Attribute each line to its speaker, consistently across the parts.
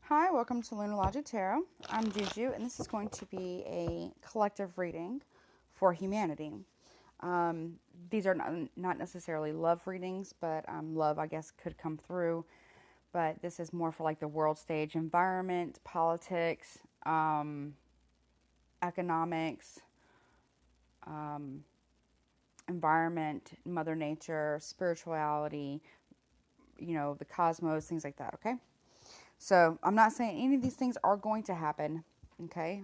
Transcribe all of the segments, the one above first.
Speaker 1: Hi, welcome to Lunar Logic Tarot. I'm Juju, and this is going to be a collective reading for humanity. These are not necessarily love readings, but love, I guess, could come through. But this is more for like the world stage, environment, politics, economics, environment, Mother Nature, spirituality, the cosmos, things like that, okay? So I'm not saying any of these things are going to happen, okay?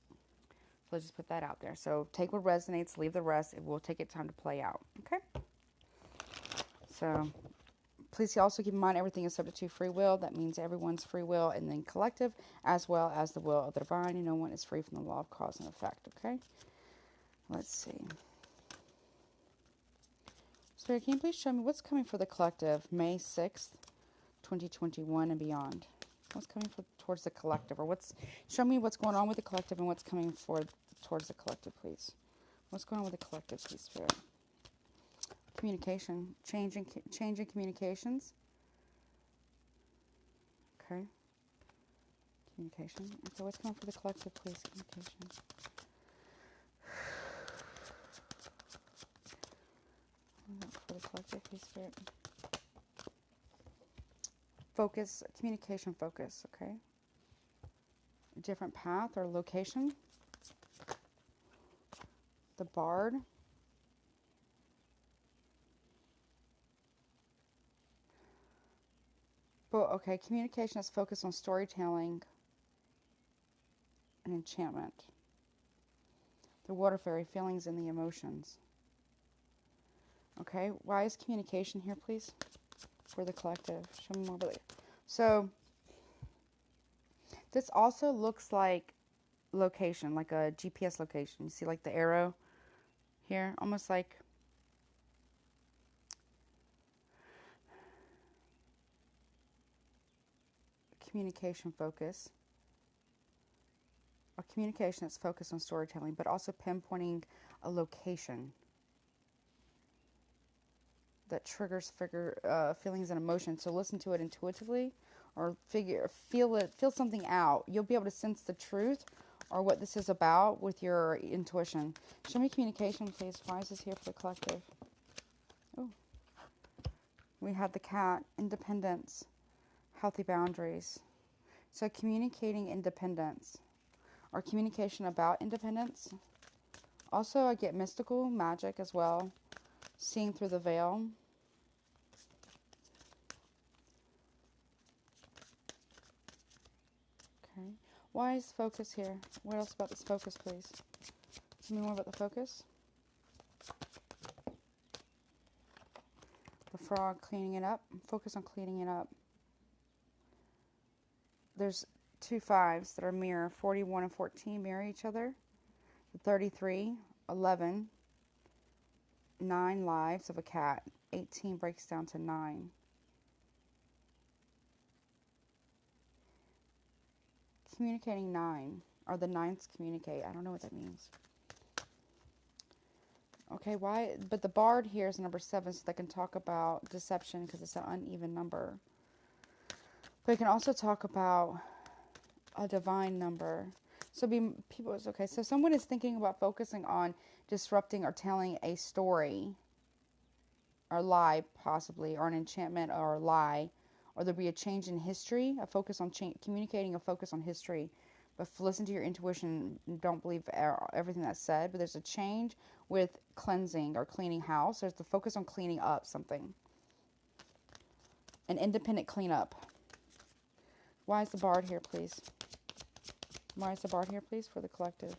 Speaker 1: So let's just put that out there. So take what resonates, leave the rest. It will take it time to play out, okay? So please also keep in mind everything is subject to free will. That means everyone's free will and then collective, as well as the will of the divine. And no one is free from the law of cause and effect, okay? Let's see. Spirit, can you please show me what's coming for the collective May 6th, 2021 and beyond? What's coming towards the collective, or show me what's going on with the collective and what's coming towards the collective, please. What's going on with the collective, please, Spirit? Communication, changing communications. Okay. Communication. Okay, what's coming for the collective, please? Communication. For the collective, please, Spirit. Focus, communication focus, okay? Different path or location. The Bard. But okay, communication is focused on storytelling and enchantment. The Water Fairy, feelings and the emotions. Okay, why is communication here, please? For the collective. Show me more about it. So, this also looks like location, like a GPS location. You see like the arrow here? Almost like communication focus. A communication that's focused on storytelling, but also pinpointing a location that triggers feelings and emotions. So listen to it intuitively, or feel something out. You'll be able to sense the truth or what this is about with your intuition. Show me communication, please. Why is this here for the collective? Oh, we had the cat, independence, healthy boundaries. So communicating independence, or communication about independence. Also, I get mystical, magic as well, seeing through the veil. Okay. Why is focus here? What else about this focus, please? Tell me more about the focus. The frog, cleaning it up. Focus on cleaning it up. There's 2 5s that are mirror. 41 and 14 mirror each other. 33, 11, 9 lives of a cat. 18 breaks down to 9. Communicating 9, or the 9s communicate. I don't know what that means. Okay, why? But the Bard here is number 7, so they can talk about deception because it's an uneven number. But it can also talk about a divine number. So so someone is thinking about focusing on disrupting or telling a story, or lie possibly, or an enchantment or a lie, or there'll be a change in history, a focus on communicating, a focus on history. But listen to your intuition, don't believe everything that's said, but there's a change with cleansing or cleaning house. There's the focus on cleaning up something. An independent cleanup. Why is the Bard here, please? Why is the Bard here, please, for the collective?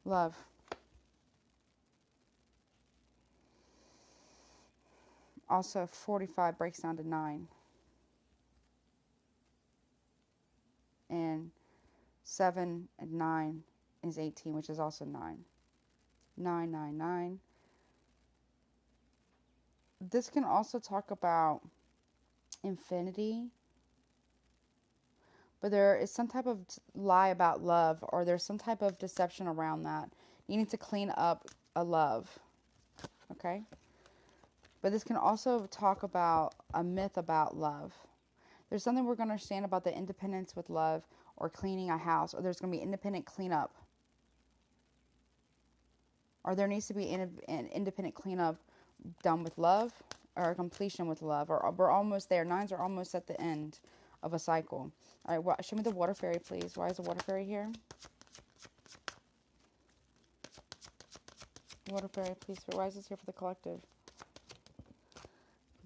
Speaker 1: Love. Also, 45 breaks down to 9. And 7 and 9 is 18, which is also 9. 9, 9, 9. This can also talk about infinity. But there is some type of lie about love, or there's some type of deception around that. You need to clean up a love. Okay? But this can also talk about a myth about love. There's something we're going to understand about the independence with love, or cleaning a house, or there's going to be independent cleanup. Or there needs to be an independent cleanup done with love, or a completion with love, or we're almost there. Nines are almost at the end of a cycle. All right, show me the water fairy, please. Why is the water fairy here? Water fairy, please. Why is this here for the collective?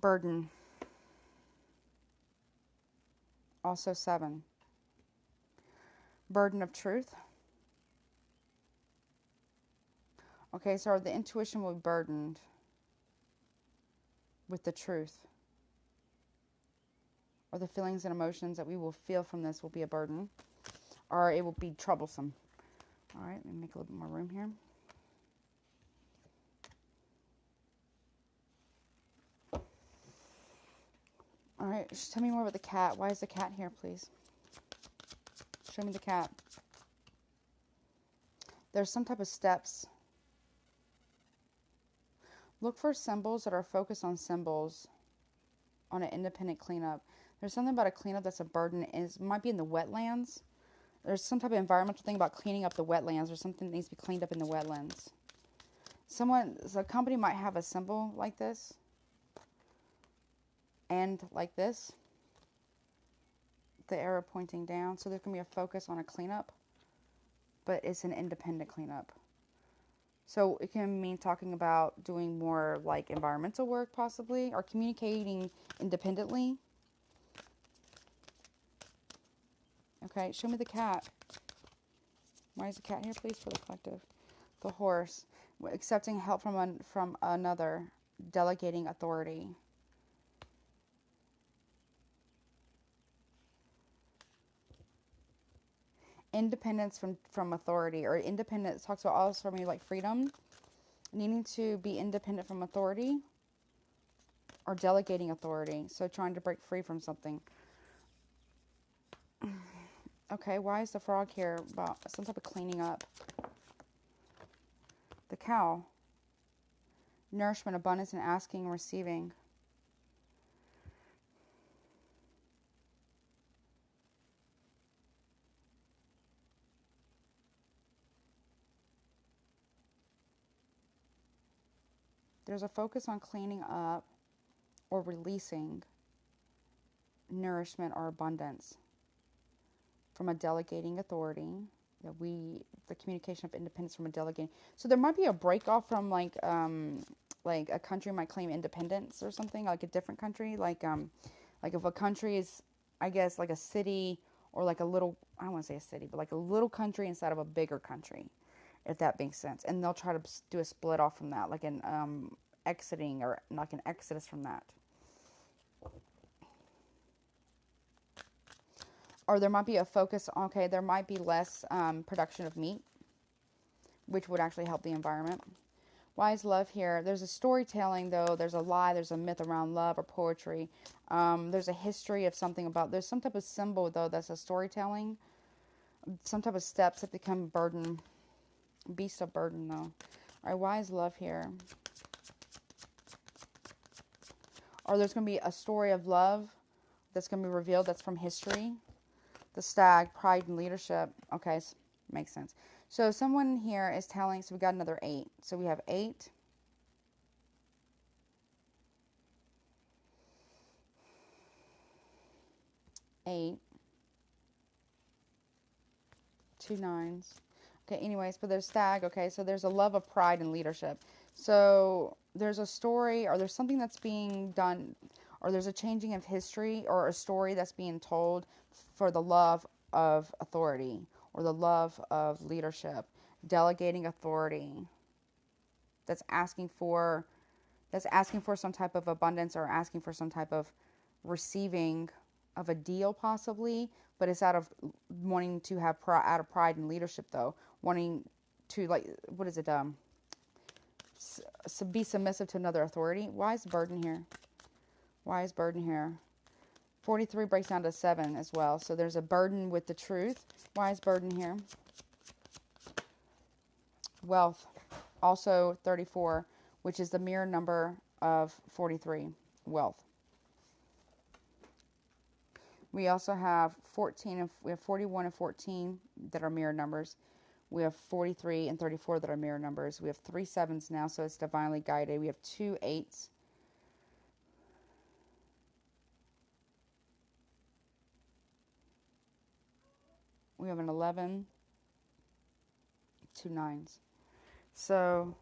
Speaker 1: Burden. Also 7. Burden of truth. Okay, so the intuition will be burdened with the truth. Or the feelings and emotions that we will feel from this will be a burden. Or it will be troublesome. All right, let me make a little bit more room here. All right, just tell me more about the cat. Why is the cat here, please? Show me the cat. There's some type of steps. Look for symbols that are focused on symbols on an independent cleanup. There's something about a cleanup that's a burden. It might be in the wetlands. There's some type of environmental thing about cleaning up the wetlands, or something that needs to be cleaned up in the wetlands. A company might have a symbol like this. And like this. The arrow pointing down. So there's going to be a focus on a cleanup. But it's an independent cleanup. So it can mean talking about doing more like environmental work possibly, or communicating independently. Okay, show me the cat. Why is the cat here, please, for the collective? The horse. Accepting help from another. Delegating authority. Independence from authority, or independence talks about also for me like freedom, needing to be independent from authority, or delegating authority. So trying to break free from something. Okay, why is the frog here? About some type of cleaning up. The cow. Nourishment, abundance, and asking and receiving. There's a focus on cleaning up or releasing nourishment or abundance from a delegating authority. The communication of independence from a delegating. So there might be a break off from like a country might claim independence or something, like a different country. Like if a country is, I guess, like a city, or like a little, I don't want to say a city, but like a little country inside of a bigger country. If that makes sense. And they'll try to do a split off from that, like an exiting, or like an exodus from that. Or there might be a focus, okay, there might be less production of meat, which would actually help the environment. Why is love here? There's a storytelling, though. There's a lie. There's a myth around love or poetry. There's a history of something about, there's some type of symbol, though, that's a storytelling. Some type of steps that become burden. Beast of burden, though. All right, why is love here? Or there's going to be a story of love that's going to be revealed that's from history. The stag, pride and leadership. Okay, makes sense. So someone here is telling, so we got another 8. So we have 8. Eight. 2 9s. Okay, anyways, but there's stag. Okay, so there's a love of pride and leadership. So there's a story, or there's something that's being done, or there's a changing of history, or a story that's being told for the love of authority, or the love of leadership, delegating authority. That's asking for some type of abundance, or asking for some type of receiving of a deal possibly, but it's out of wanting to have out of pride and leadership, though, wanting to, like, what is it, be submissive to another authority. Why is burden here? Why is burden here? 43 breaks down to 7 as well. So there's a burden with the truth. Why is burden here? Wealth. Also 34, which is the mirror number of 43. Wealth. We also have 14 and we have 41 and 14 that are mirror numbers. We have 43 and 34 that are mirror numbers. We have 3 sevens now, so it's divinely guided. We have 2 8s. We have an 11, 2 9s. So,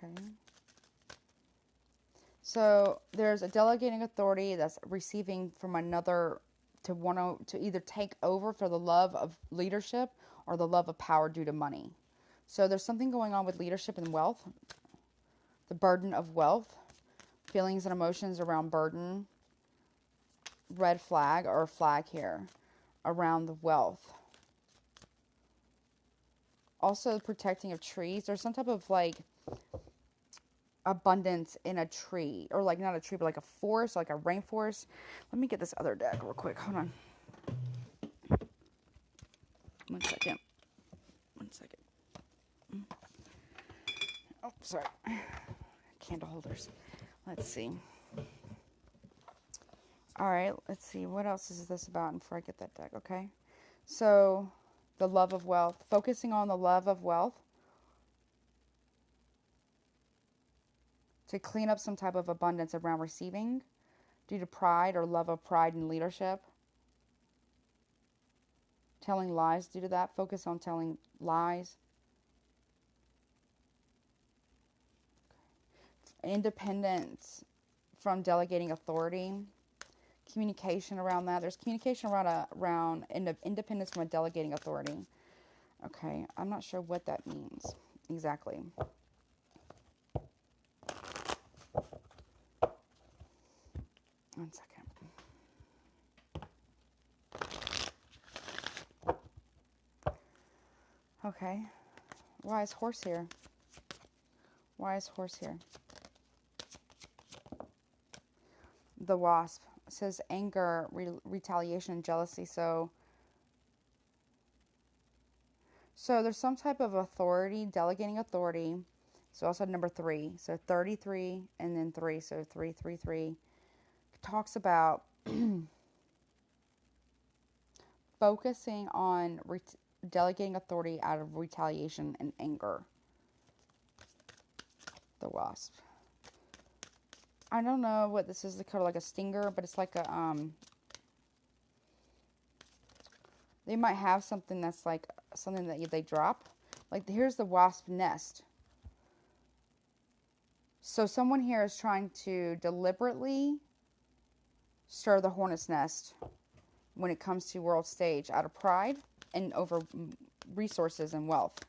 Speaker 1: okay. So there's a delegating authority that's receiving from another to either take over for the love of leadership or the love of power due to money. So there's something going on with leadership and wealth, the burden of wealth, feelings and emotions around burden, red flag or flag here around the wealth. Also protecting of trees. There's some type of like abundance in a tree, or like not a tree but like a forest, like a rainforest. Let me get this other deck real quick. Hold on. 1 second. 1 second. Oh, sorry. Candle holders. Let's see. All right, let's see. What else is this about before I get that deck, okay? So, the love of wealth. Focusing on the love of wealth to clean up some type of abundance around receiving due to pride or love of pride and leadership. Telling lies due to that. Focus on telling lies. Independence from delegating authority. Communication around that. There's communication around independence from a delegating authority. Okay, I'm not sure what that means exactly. One second. Okay. Why is horse here? Why is horse here? The wasp. It says anger, retaliation, and jealousy. So there's some type of authority, delegating authority. So also number 3. So 33 and then 3. So 333 talks about focusing on delegating authority out of retaliation and anger. The wasp. I don't know what this is. Kind of like a stinger, but it's like a they might have something that's like something that they drop. Like here's the wasp nest. So someone here is trying to deliberately stir the hornet's nest when it comes to world stage out of pride and over resources and wealth.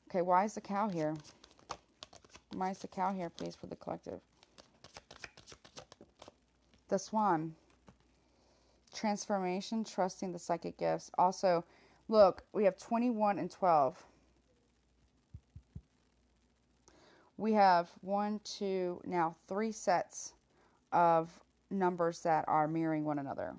Speaker 1: Okay, why is the cow here? Why is the cow here, please, for the collective? The swan. Transformation, trusting the psychic gifts. Also, look, we have 21 and 12. We have 1, 2, now 3 sets of numbers that are mirroring one another.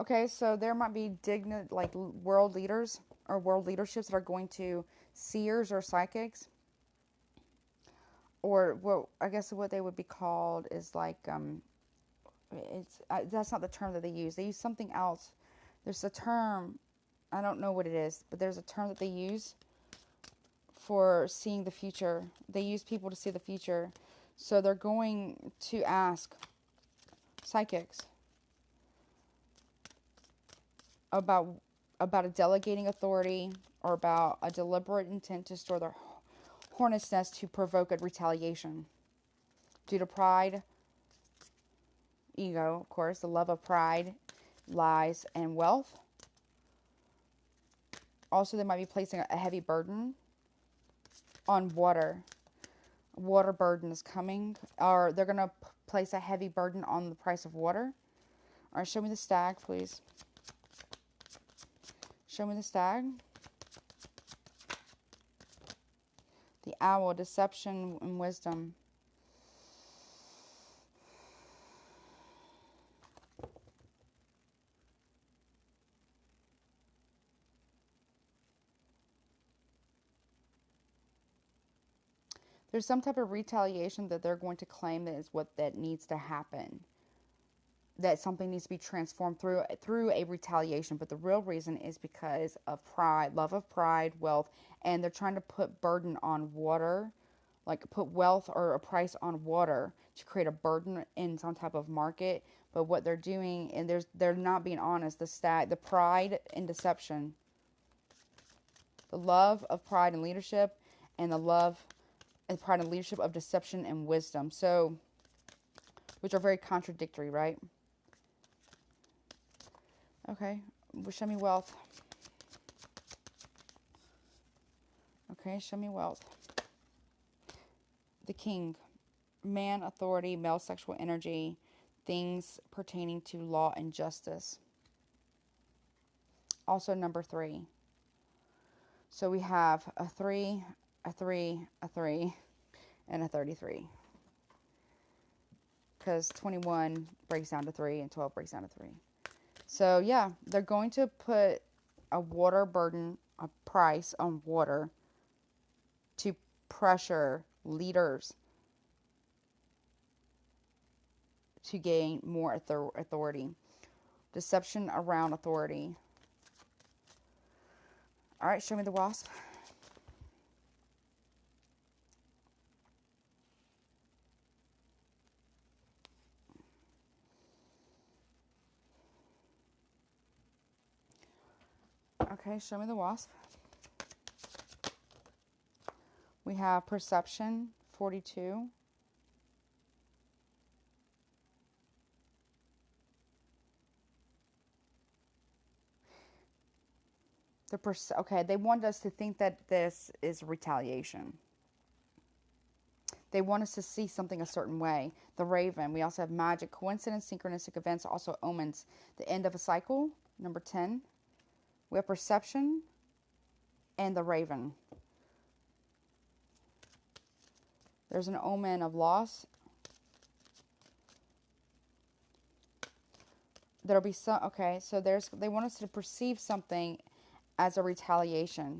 Speaker 1: Okay, so there might be like world leaders or world leaderships that are going to seers or psychics, or what I guess what they would be called is like it's that's not the term that they use. They use something else. There's a term, I don't know what it is, but there's a term that they use for seeing the future. They use people to see the future, so they're going to ask psychics about a delegating authority or about a deliberate intent to store their hornet's nest to provoke a retaliation due to pride, ego, of course, the love of pride, lies, and wealth. Also, they might be placing a heavy burden on water. Water burden is coming, or they're going to place a heavy burden on the price of water. All right, show me the stag, please. Show me the stag. The owl, deception and wisdom. There's some type of retaliation that they're going to claim that is what that needs to happen. That something needs to be transformed through a retaliation, but the real reason is because of pride, love of pride, wealth, and they're trying to put burden on water, like put wealth or a price on water to create a burden in some type of market. But what they're doing, and they're not being honest. The pride and deception, the love of pride and leadership, and the love and pride and leadership of deception and wisdom. So, which are very contradictory, right? Okay, show me wealth. Okay, show me wealth. The king, man, authority, male sexual energy, things pertaining to law and justice. Also number 3. So we have a 3, a 3, a 3, and a 33. Because 21 breaks down to 3 and 12 breaks down to 3. So yeah, they're going to put a water burden, a price on water to pressure leaders to gain more authority. Deception around authority. All right, show me the wasp. Okay, show me the wasp. We have perception, 42. Okay, they want us to think that this is retaliation. They want us to see something a certain way. The raven. We also have magic, coincidence, synchronistic events, also omens. The end of a cycle, number 10. We have perception and the raven. There's an omen of loss. There'll be some, okay, so they want us to perceive something as a retaliation.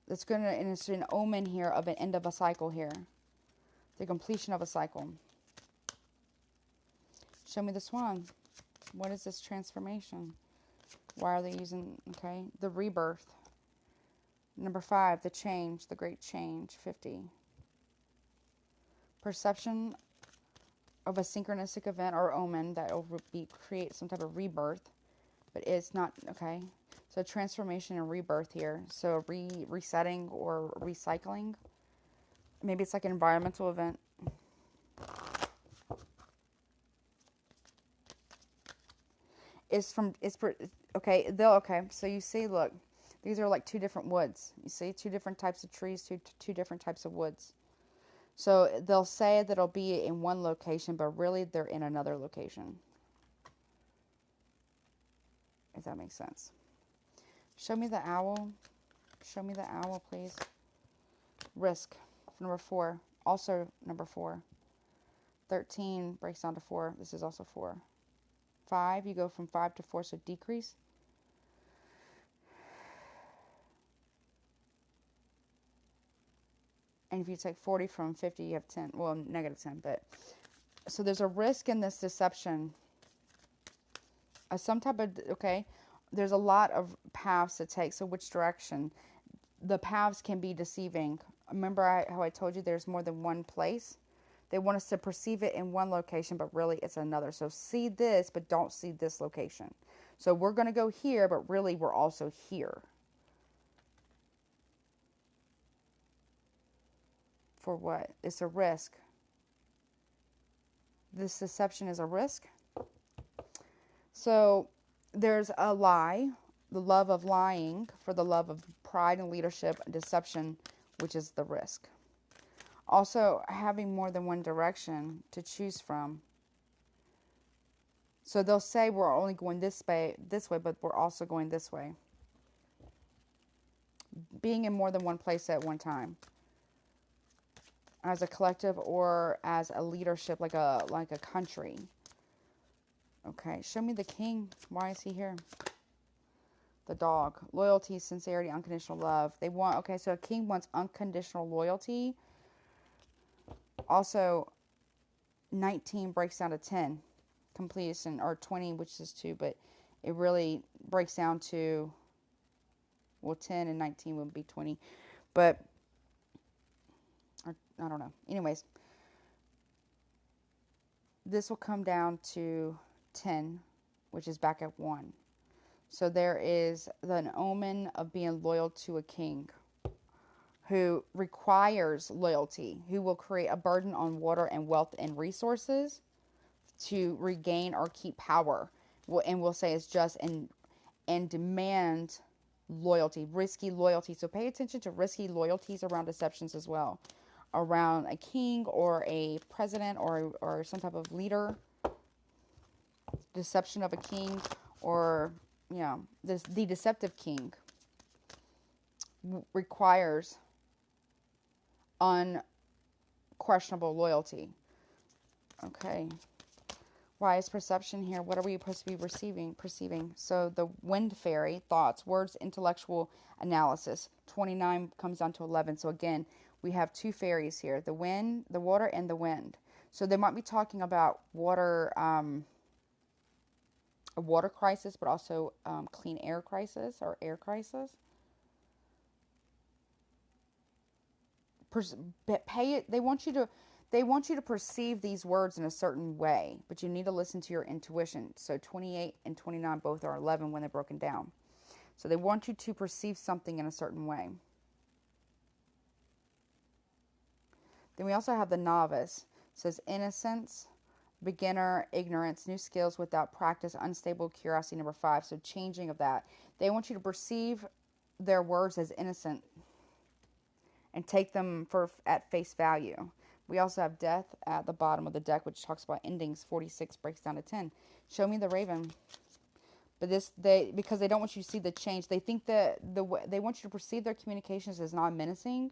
Speaker 1: It's going to, and it's an omen here of an end of a cycle here. The completion of a cycle. Show me the swan. What is this transformation? Why are they using, okay, the rebirth. Number 5, the change, the great change, 50. Perception of a synchronistic event or omen that will create some type of rebirth. But it's not, okay. So transformation and rebirth here. So resetting or recycling. Maybe it's like an environmental event. Okay, okay, so you see, look, these are like 2 different woods. You see, 2 different types of trees, two different types of woods. So they'll say that it'll be in one location, but really they're in another location. If that makes sense. Show me the owl. Show me the owl, please. Risk, number 4. Also number 4. 13 breaks down to 4. This is also 4. 5, you go from 5 to 4, so decrease. And if you take 40 from 50, you have 10. Well, negative 10. But so there's a risk in this deception. Some type of, okay, there's a lot of paths to take. So which direction? The paths can be deceiving. Remember how I told you there's more than one place? They want us to perceive it in one location, but really it's another. So see this, but don't see this location. So we're going to go here, but really we're also here. For what? It's a risk. This deception is a risk. So there's a lie, the love of lying for the love of pride and leadership and deception, which is the risk. Also, having more than one direction to choose from. So they'll say we're only going this way, but we're also going this way. Being in more than one place at one time. As a collective or as a leadership, like a country. Okay, show me the king. Why is he here? The dog. Loyalty, sincerity, unconditional love. They want, okay, so a king wants unconditional loyalty. Also, 19 breaks down to 10. Completion, or 20, which is 2, but it really breaks down to, well, 10 and 19 would be 20. But, or, I don't know. Anyways, this will come down to 10, which is back at 1. So there is an omen of being loyal to a king who requires loyalty, who will create a burden on water and wealth and resources to regain or keep power. And we'll say it's just and demand loyalty, risky loyalty. So pay attention to risky loyalties around deceptions as well. Around a king or a president or some type of leader. Deception of a king, or the deceptive king requires unquestionable loyalty. Okay. Why is perception here? What are we supposed to be perceiving? So the wind fairy, thoughts, words, intellectual analysis. 29 comes down to 11. So again, we have 2 fairies here. The wind, the water, and the wind. So they might be talking about water, a water crisis, but also clean air crisis or air crisis. They want you to perceive these words in a certain way, but you need to listen to your intuition. So 28 and 29 both are 11 when they're broken down. So they want you to perceive something in a certain way. Then we also have the novice. It says innocence, beginner, ignorance, new skills without practice, unstable curiosity, number 5. So changing of that. They want you to perceive their words as innocent and take them at face value. We also have death at the bottom of the deck, which talks about endings. 46 breaks down to 10. Show me the raven. But because they don't want you to see the change. They think that they want you to perceive their communications as non-menacing,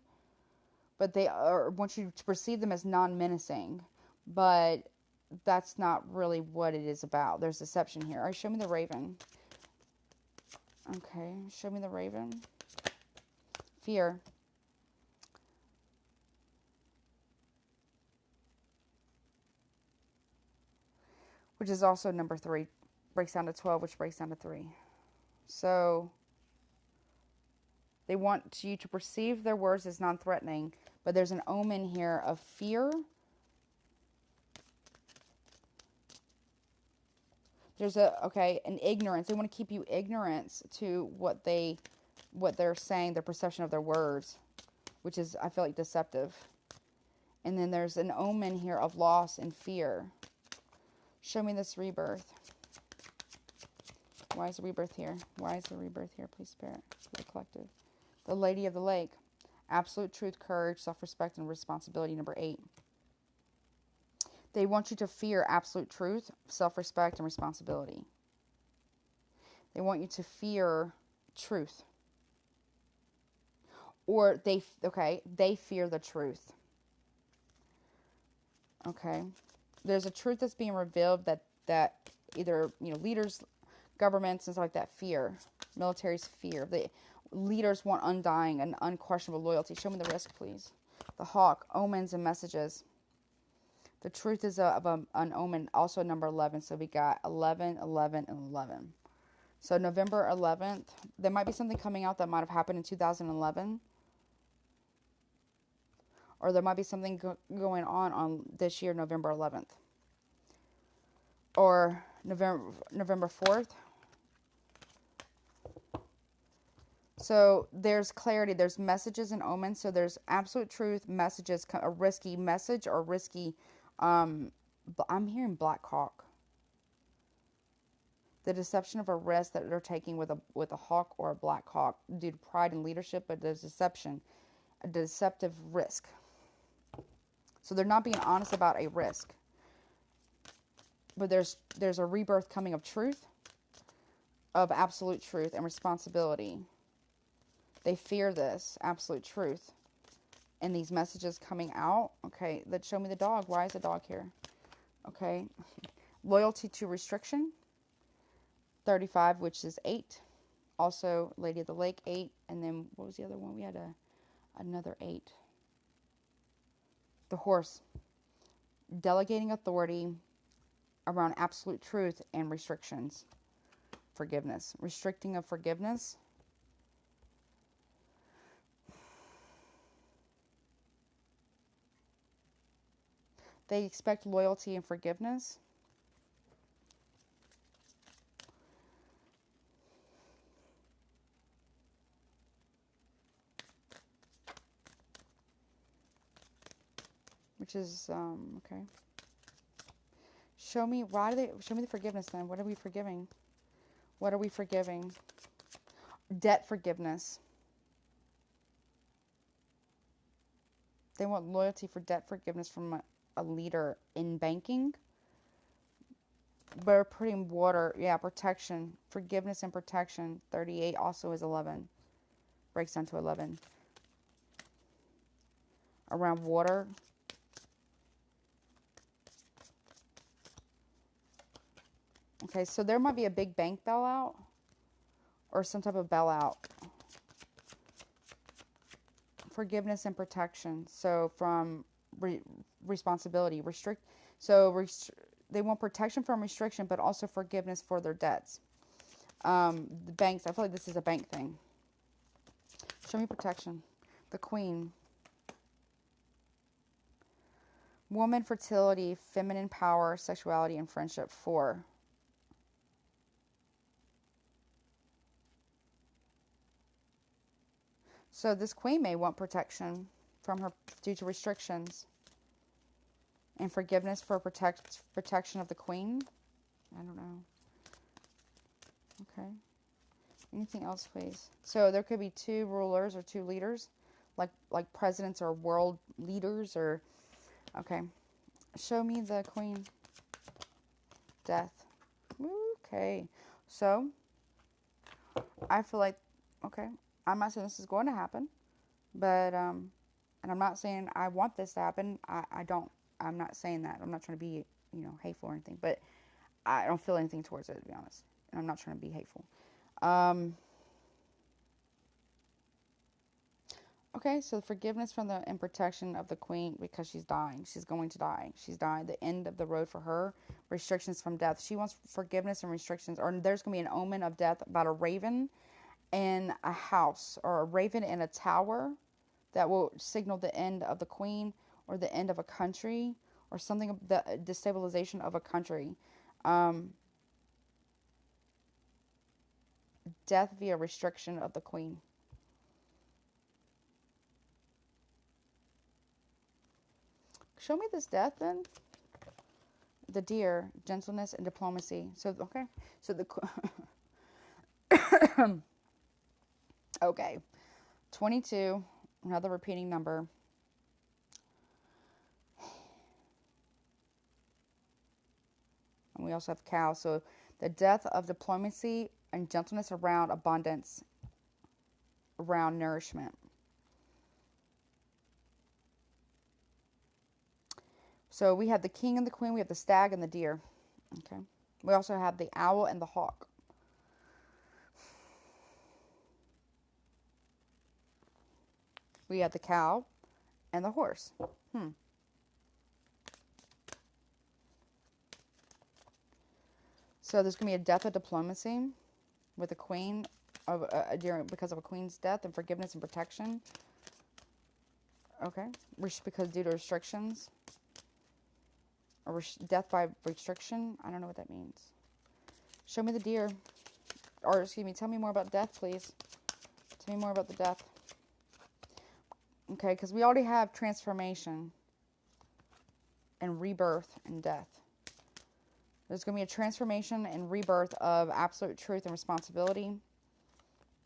Speaker 1: but they want you to perceive them as non-menacing. But that's not really what it is about. There's deception here. All right, show me the raven. Okay, show me the raven. Fear. Which is also number 3. Breaks down to 12, which breaks down to 3. So they want you to perceive their words as non-threatening, but there's an omen here of fear. There's an ignorance. They want to keep you ignorant to what they're saying, their perception of their words, which is, I feel like, deceptive. And then there's an omen here of loss and fear. Show me this rebirth. Why is the rebirth here? Why is the rebirth here, please, Spirit? The collective. The Lady of the Lake. Absolute truth, courage, self-respect, and responsibility, number 8. They want you to fear absolute truth, self-respect, and responsibility. They want you to fear truth. Or they fear the truth. Okay. There's a truth that's being revealed that either, leaders, governments, and stuff like that fear. Militaries fear. The leaders want undying and unquestionable loyalty. Show me the risk, please. The hawk, omens and messages. The truth is of an omen, also number 11. So we got 11, 11, and 11. So November 11th, there might be something coming out that might have happened in 2011. Or there might be something going on this year, November 11th. Or November 4th. So there's clarity. There's messages and omens. So there's absolute truth, messages, a risky message or risky... I'm hearing Black Hawk. The deception of a risk that they're taking with a hawk or a Black Hawk due to pride and leadership, but there's deception, a deceptive risk. So they're not being honest about a risk. But there's a rebirth coming of truth, of absolute truth and responsibility. They fear this absolute truth. And these messages coming out. Okay, let's show me the dog. Why is the dog here? Okay. Loyalty to restriction. 35, which is 8. Also, Lady of the Lake, 8. And then, what was the other one? We had another 8. The Horse. Delegating authority around absolute truth and restrictions. Forgiveness. Restricting of forgiveness. They expect loyalty and forgiveness. Which is, okay. Show me the forgiveness then. What are we forgiving? What are we forgiving? Debt forgiveness. They want loyalty for debt forgiveness from a leader in banking. We're putting water, yeah, protection. Forgiveness and protection. 38 also is 11. Breaks down to 11. Around water. Okay, so there might be a big bank bailout or some type of bailout. Forgiveness and protection. So from responsibility, they want protection from restriction, but also forgiveness for their debts. The banks, I feel like this is a bank thing. Show me protection. The Queen. Woman, fertility, feminine power, sexuality, and friendship. 4. So this Queen may want protection from her due to restrictions. And forgiveness for protection of the Queen. I don't know. Okay. Anything else, please? So there could be 2 rulers or 2 leaders, like presidents or world leaders, or okay. Show me the Queen. Death. Okay. So I feel like, okay, I'm not saying this is going to happen, but and I'm not saying I want this to happen. I'm not saying that. I'm not trying to be, hateful or anything, but I don't feel anything towards it, to be honest. And I'm not trying to be hateful. Okay, so forgiveness from and protection of the Queen because she's dying. She's going to die. She's dying. The end of the road for her. Restrictions from death. She wants forgiveness and restrictions. Or there's going to be an omen of death about a raven in a house, or a raven in a tower that will signal the end of the Queen, or the end of a country, or something, the destabilization of a country. Death via restriction of the Queen. Show me this death then. The Deer, gentleness and diplomacy. So, okay. So okay. 22, another repeating number. And we also have cow. So the death of diplomacy and gentleness around abundance, around nourishment. So we have the King and the Queen. We have the Stag and the Deer. Okay. We also have the Owl and the Hawk. We have the Cow and the Horse. So there's going to be a death of diplomacy with a Queen because of a Queen's death, and forgiveness and protection. Okay. Because due to restrictions. Or death by restriction. I don't know what that means. Show me the Deer. Or, excuse me, tell me more about death, please. Tell me more about the death. Okay, because we already have transformation and rebirth and death. There's going to be a transformation and rebirth of absolute truth and responsibility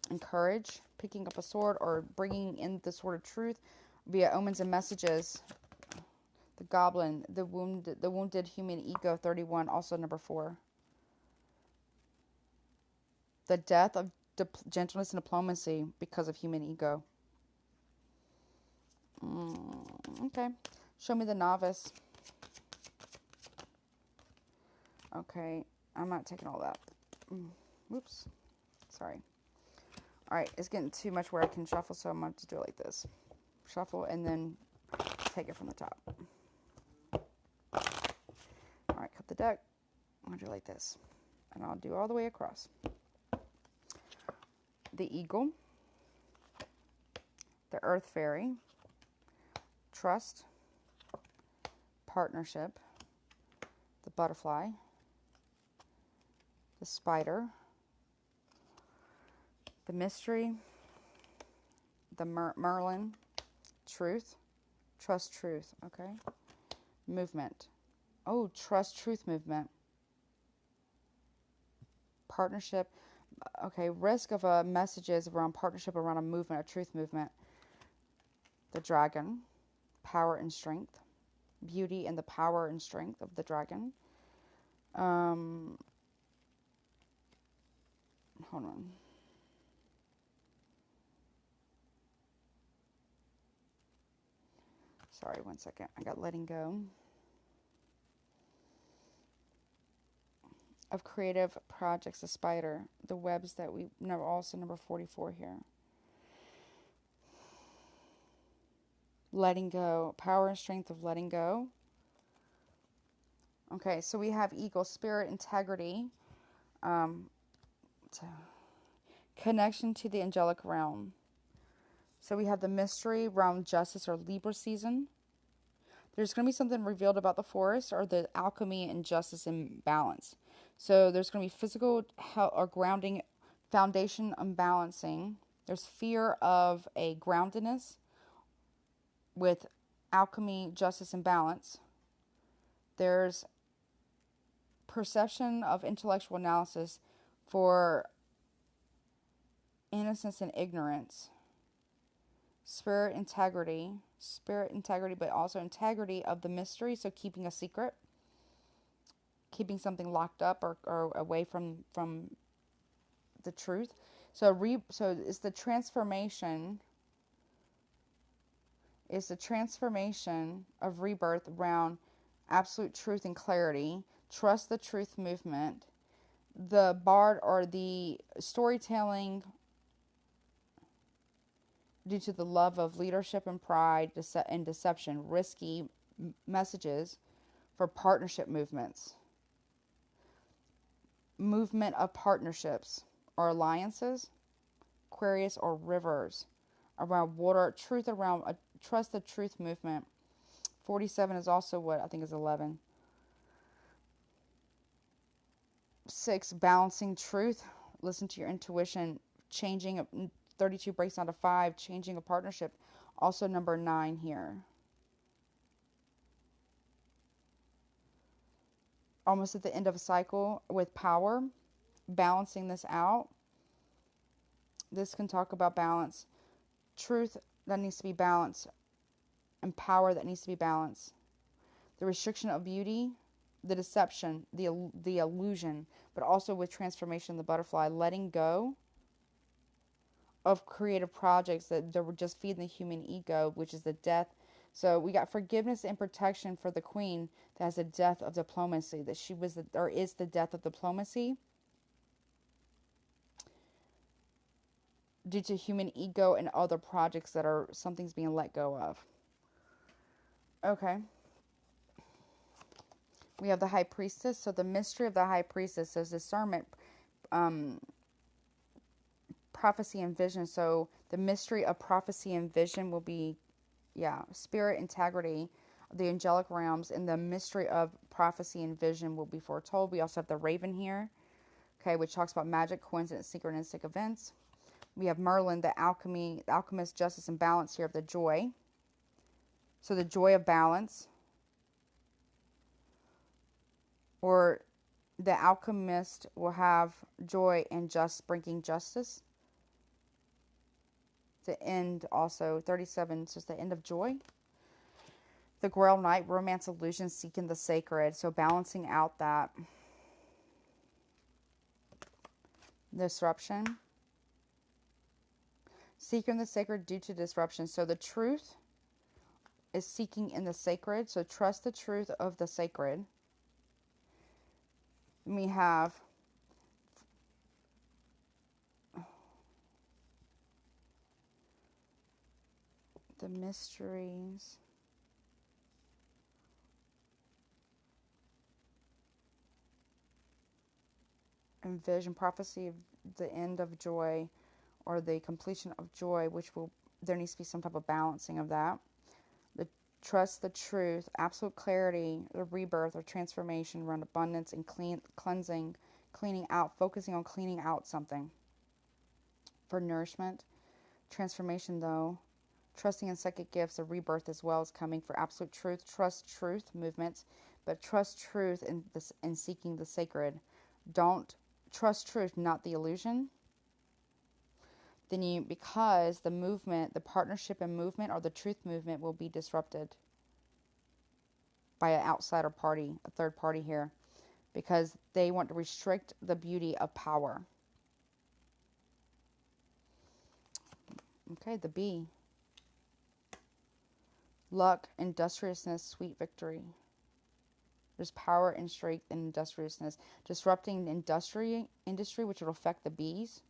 Speaker 1: and courage. Picking up a sword or bringing in the sword of truth via omens and messages. The Goblin, the wounded human ego, 31, also number 4. The death of gentleness and diplomacy because of human ego. Okay. Show me the Novice. Okay. I'm not taking all that. Whoops. Sorry. Alright, it's getting too much where I can shuffle, so I'm going to do it like this. Shuffle and then take it from the top. Alright, cut the deck. I'm going to do it like this. And I'll do all the way across. The Eagle. The Earth Fairy. Trust. Partnership. The Butterfly. The Spider. The Mystery. The Merlin. Truth. Trust, truth. Okay. Movement. Oh, trust, truth, movement. Partnership. Okay, risk of messages around partnership, around a movement, a truth movement. The Dragon. Power and strength. Beauty and the power and strength of the dragon. Hold on. Sorry, one second. I got letting go. Of creative projects, the spider. The webs that we know, also number 44 here. Letting go. Power and strength of letting go. Okay, so we have eagle, spirit, integrity. Connection to the angelic realm. So we have the mystery around justice or Libra season. There's going to be something revealed about the forest or the alchemy and justice and balance. So there's going to be physical or grounding, foundation unbalancing. There's fear of a groundedness with alchemy, justice, and balance. There's perception of intellectual analysis for innocence and ignorance. Spirit integrity, but also integrity of the mystery. So keeping a secret, keeping something locked up or away from the truth. So it's the transformation. Is the transformation of rebirth around absolute truth and clarity. Trust the truth movement. The bard or the storytelling due to the love of leadership and pride and deception. Risky messages for partnership movements. Movement of partnerships or alliances. Aquarius or rivers. Around water. Truth around trust the truth movement. 47 is also what I think is 11. 6, balancing truth. Listen to your intuition. Changing. 32 breaks down to 5. Changing a partnership. Also number 9 here. Almost at the end of a cycle with power. Balancing this out. This can talk about balance. Truth that needs to be balanced. And power that needs to be balanced. The restriction of beauty. The deception. The illusion. But also with transformation, the butterfly. Letting go of creative projects that were just feeding the human ego, which is the death. So we got forgiveness and protection for the queen that has the death of diplomacy. That she was, or is the death of diplomacy. Due to human ego and other projects that are, something's being let go of. Okay. We have the high priestess. So the mystery of the high priestess is discernment, prophecy and vision. So the mystery of prophecy and vision will be, spirit integrity, the angelic realms, and the mystery of prophecy and vision will be foretold. We also have the raven here, okay, which talks about magic, coincidence, synchronistic events. We have Merlin, the alchemist, justice, and balance here of the joy. So the joy of balance. Or the alchemist will have joy and bringing justice. The end also, 37, so it's the end of joy. The Grail Knight, romance, illusion, seeking the sacred. So balancing out that disruption. Seeking the sacred due to disruption. So the truth is seeking in the sacred. So trust the truth of the sacred. We have The mysteries. And vision, prophecy of the end of joy, or the completion of joy, which will, there needs to be some type of balancing of that. The trust, the truth, absolute clarity, the rebirth or transformation around abundance and cleansing, cleaning out, focusing on cleaning out something. For nourishment, transformation though, trusting in psychic gifts, a rebirth as well is coming for absolute truth. Trust truth movements, but trust truth in seeking the sacred. Don't trust truth, not the illusion. Then you, because the movement, the partnership and movement or the truth movement will be disrupted by an outsider party, a third party here, because they want to restrict the beauty of power. Okay, the B. Luck, industriousness, sweet victory. There's power and strength and industriousness. Disrupting the industry, which will affect the bees.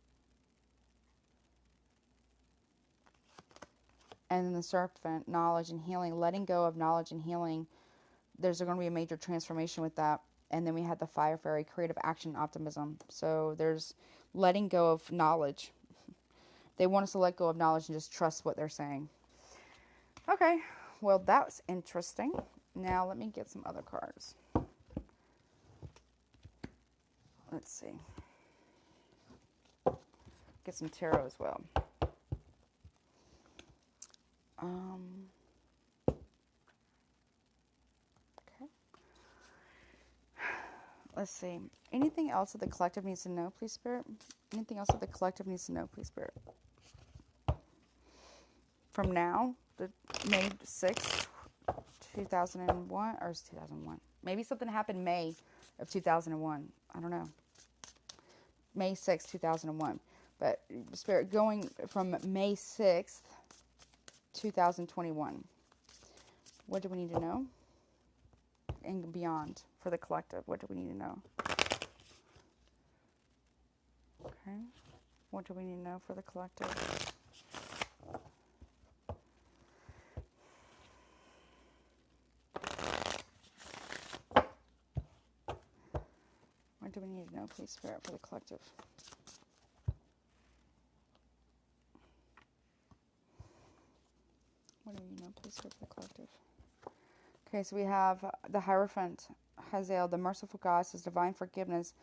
Speaker 1: And then the serpent, knowledge and healing. Letting go of knowledge and healing. There's going to be a major transformation with that. And then we had the fire fairy, creative action, optimism. So there's letting go of knowledge. They want us to let go of knowledge and just trust what they're saying. Okay, well, that was interesting. Now let me get some other cards. Let's see. Get some tarot as well. Okay. Let's see. Anything else that the collective needs to know, please, Spirit? Anything else that the collective needs to know, please, Spirit? From now, the May 6th, 2001, or 2001. Maybe something happened May of 2001. I don't know. May 6th, 2001. But Spirit, going from May 6th, 2021. What do we need to know? And beyond for the collective, what do we need to know? Okay. What do we need to know for the collective? What do we need to know, please, Spirit, for the collective? What do we know, please, Spirit, for the collective? Okay, so we have the Hierophant, Hazael, the merciful God, says divine forgiveness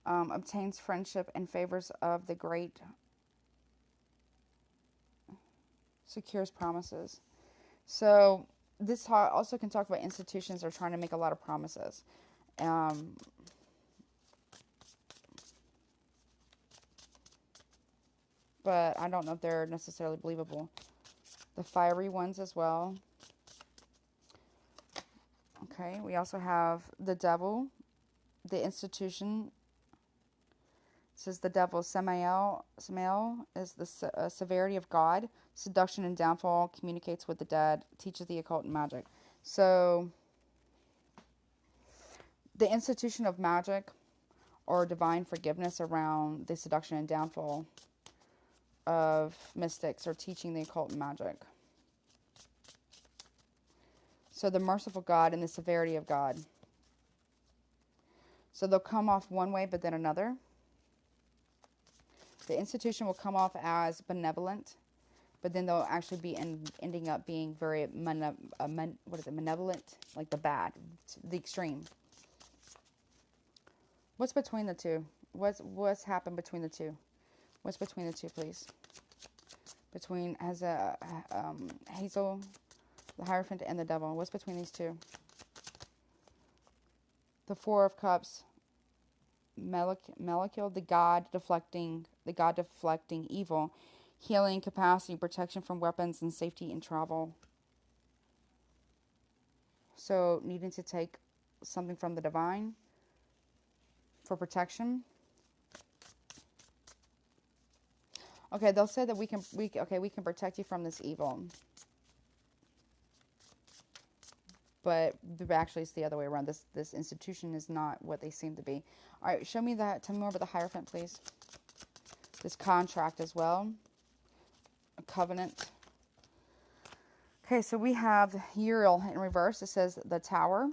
Speaker 1: obtains friendship and favors of the great, secures promises. So this also can talk about institutions that are trying to make a lot of promises. But I don't know if they're necessarily believable. The fiery ones as well. Okay, we also have the devil, the institution. It says the devil, Samael is the severity of God, seduction and downfall, communicates with the dead, teaches the occult and magic. So, the institution of magic or divine forgiveness around the seduction and downfall of mystics or teaching the occult and magic. So the merciful God and the severity of God. So they'll come off one way but then another. The institution will come off as benevolent, but then they'll actually be ending up being very malevolent, like the bad, the extreme. What's between the two? What's happened between the two? What's between the two, please? Between Hazel, the Hierophant, and the devil. What's between these two? The Four of Cups, Malachil, the god deflecting evil, healing capacity, protection from weapons, and safety in travel. So needing to take something from the divine for protection. Okay, they'll say that we can protect you from this evil. But actually it's the other way around. This institution is not what they seem to be. All right, tell me more about the Hierophant, please. This contract as well. A covenant. Okay, so we have Uriel in reverse. It says the Tower.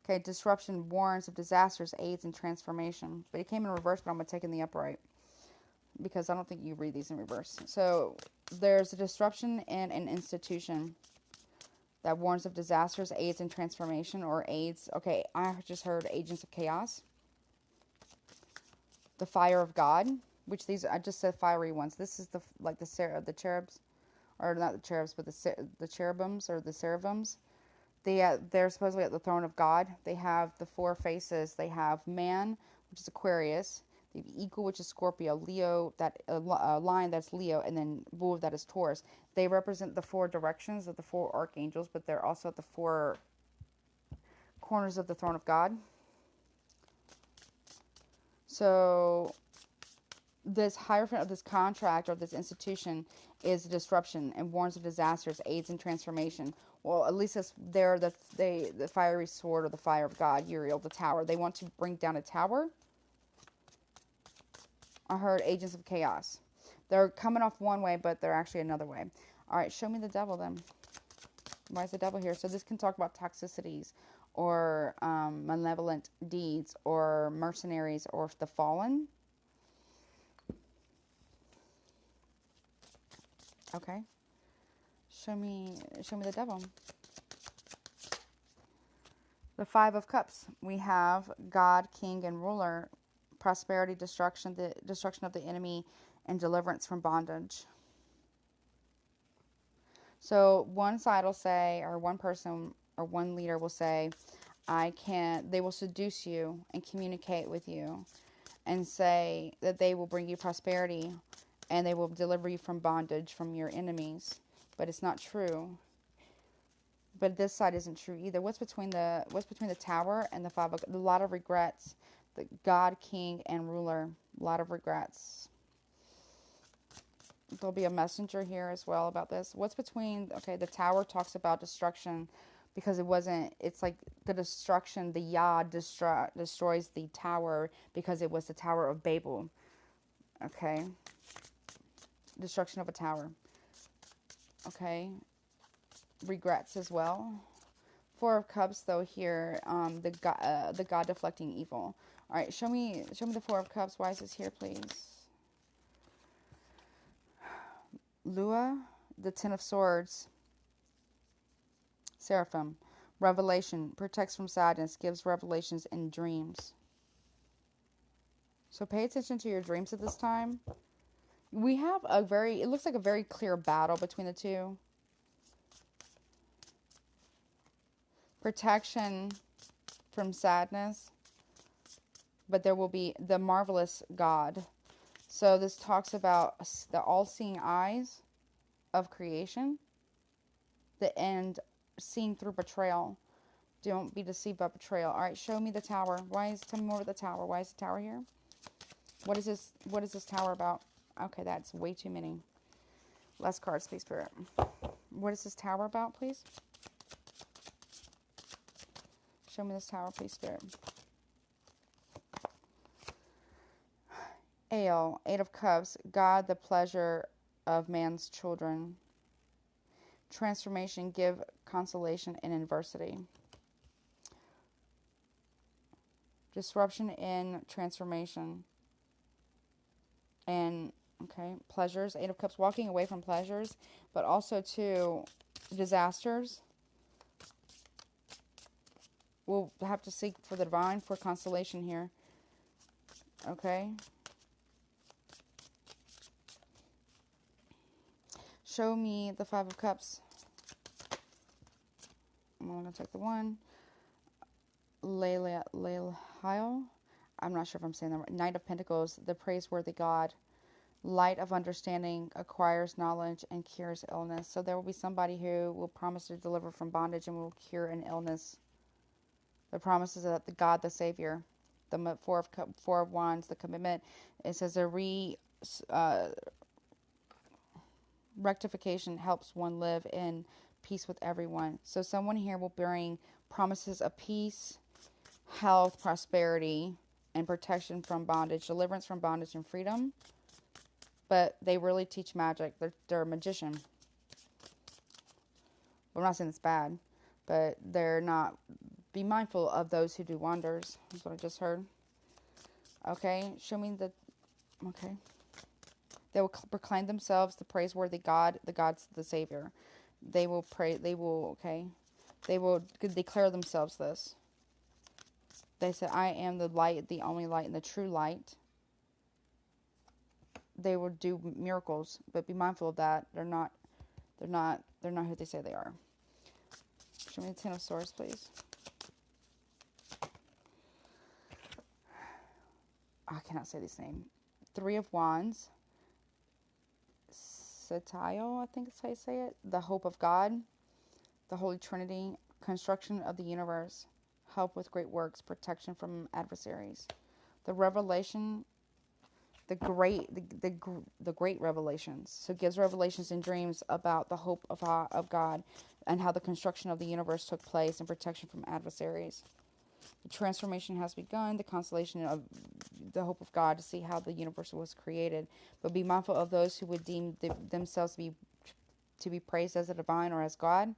Speaker 1: Okay, disruption warns of disasters, aids, and transformation. But it came in reverse, but I'm going to take in the upright because I don't think you read these in reverse. So there's a disruption in an institution that warns of disasters, aids, and transformation, or aids. Okay, I just heard agents of chaos. The fire of God, which these I just said fiery ones. This is the like the cherubs, or not the cherubs, but the cherubims or the cherubims. They're supposedly at the throne of God. They have the four faces. They have man, which is Aquarius. The eagle, which is Scorpio. Leo, that lion, that's Leo, and then bull, that is Taurus. They represent the four directions of the four archangels, but they're also at the four corners of the throne of God. So this hierophant of this contract or this institution is disruption and warns of disasters, aids in transformation. Well, at least they're the fiery sword or the fire of God, Uriel, the tower. They want to bring down a tower. I heard agents of chaos. They're coming off one way, but they're actually another way. All right, show me the devil then. Why is the devil here? So this can talk about toxicities or malevolent deeds or mercenaries or the fallen. Okay. Show me the devil. The Five of Cups. We have God, King, and Ruler. Prosperity, destruction, the destruction of the enemy, and deliverance from bondage. So one side will say, or one person or one leader will say, they will seduce you and communicate with you and say that they will bring you prosperity and they will deliver you from bondage from your enemies. But it's not true. But this side isn't true either. What's between the tower and the five? A lot of regrets. The God, King, and Ruler. A lot of regrets. There'll be a messenger here as well about this. What's between? Okay, the tower talks about destruction because it's like the destruction. The Yah destroys the tower because it was the Tower of Babel. Okay. Destruction of a tower. Okay. Regrets as well. Four of Cups though here, the God deflecting evil. All right, show me the Four of Cups. Why is this here, please? Lua, the Ten of Swords. Seraphim, revelation, protects from sadness, gives revelations in dreams. So pay attention to your dreams at this time. We have it looks like a very clear battle between the two. Protection from sadness, but there will be the marvelous God. So this talks about the all-seeing eyes of creation, the end, seeing through betrayal. Don't be deceived by betrayal. All right, show me the tower. Tell me more about the tower. Why is the tower here? What is this tower about? Okay, that's way too many. Less cards, please, Spirit. What is this tower about, please? Show me this tower, please, Spirit. Ale, Eight of Cups. God, the pleasure of man's children. Transformation, give consolation in adversity. Disruption in transformation. And, okay, pleasures. Eight of Cups, walking away from pleasures, but also to disasters. We'll have to seek for the divine for consolation here. Okay. Show me the Five of Cups. I'm going to take the one. Leilhile. I'm not sure if I'm saying that right. Knight of Pentacles, the praiseworthy God. Light of understanding acquires knowledge and cures illness. So there will be somebody who will promise to deliver from bondage and will cure an illness. The promises of the God, the Savior. The Four of Wands, the commitment. It says rectification helps one live in peace with everyone. So someone here will bring promises of peace, health, prosperity, and protection from bondage, deliverance from bondage and freedom. But they really teach magic. They're a magician. Well, I'm not saying it's bad, but they're not. Be mindful of those who do wonders. That's what I just heard. Okay, show me the. Okay. They will proclaim themselves the praiseworthy God, the God's the Savior. They will pray. They will. Okay. They will declare themselves this. They said, "I am the light, the only light, and the true light." They will do miracles, but be mindful of that. They're not. They're not. They're not who they say they are. Show me the Ten of Swords, please. I cannot say this name. Three of Wands. Satile, I think is how you say it. The hope of God. The Holy Trinity. Construction of the universe. Help with great works. Protection from adversaries. The revelation. The great revelations. So it gives revelations and dreams about the hope of God and how the construction of the universe took place and protection from adversaries. The transformation has begun, the consolation of the hope of God to see how the universe was created. But be mindful of those who would deem themselves to be praised as a divine or as God,